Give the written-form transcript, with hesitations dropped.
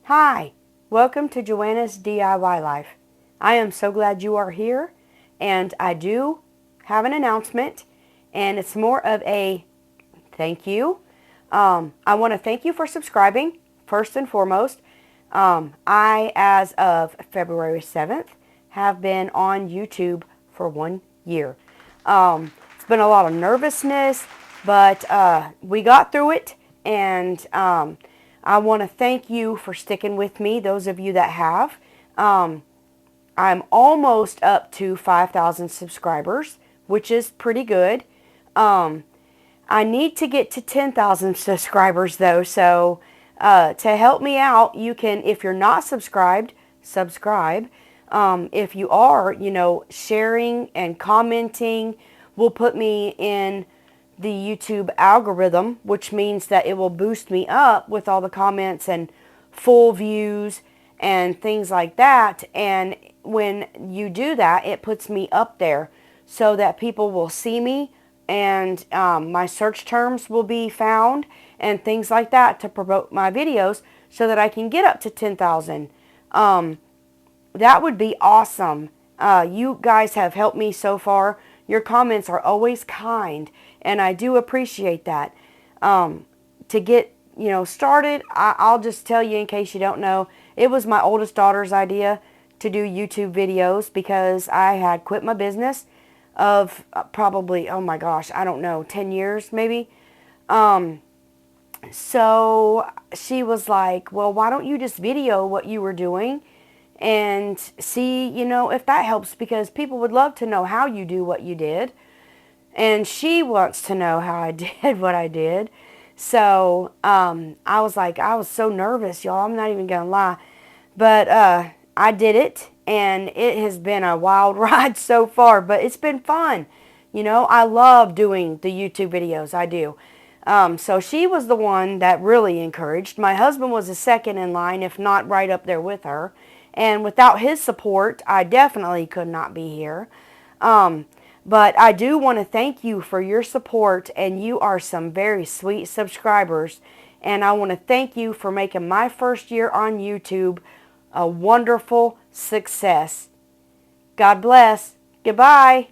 Hi, welcome to Joanna's DIY Life. I am so glad you are here, and I do have an announcement, and it's more of a thank you. I want to thank you for subscribing, first and foremost. I, as of February 7th, have been on YouTube for 1 year. It's been a lot of nervousness, but we got through it, and I want to thank you for sticking with me, those of you that have. I'm almost up to 5,000 subscribers, which is pretty good. I need to get to 10,000 subscribers though, so to help me out, you can, if you're not subscribed, subscribe. If you are, sharing and commenting will put me in the YouTube algorithm, which means that it will boost me up with all the comments and full views and things like that. And when you do that, it puts me up there so that people will see me, and my search terms will be found and things like that to promote my videos so that I can get up to 10,000. That would be awesome. You guys have helped me so far. Your comments are always kind, and I do appreciate that. To get, started, I'll just tell you in case you don't know, it was my oldest daughter's idea to do YouTube videos because I had quit my business of probably, oh my gosh, I don't know, 10 years maybe. So she was like, well, why don't you just video what you were doing and see, if that helps, because people would love to know how you do what you did. And she wants to know how I did what I did. So I was like, I was so nervous, y'all. I'm not even going to lie. But I did it, and it has been a wild ride so far. But it's been fun. I love doing the YouTube videos. I do. So she was the one that really encouraged. My husband was the second in line, if not right up there with her. And without his support, I definitely could not be here. But I do want to thank you for your support, and you are some very sweet subscribers. And I want to thank you for making my first year on YouTube a wonderful success. God bless. Goodbye.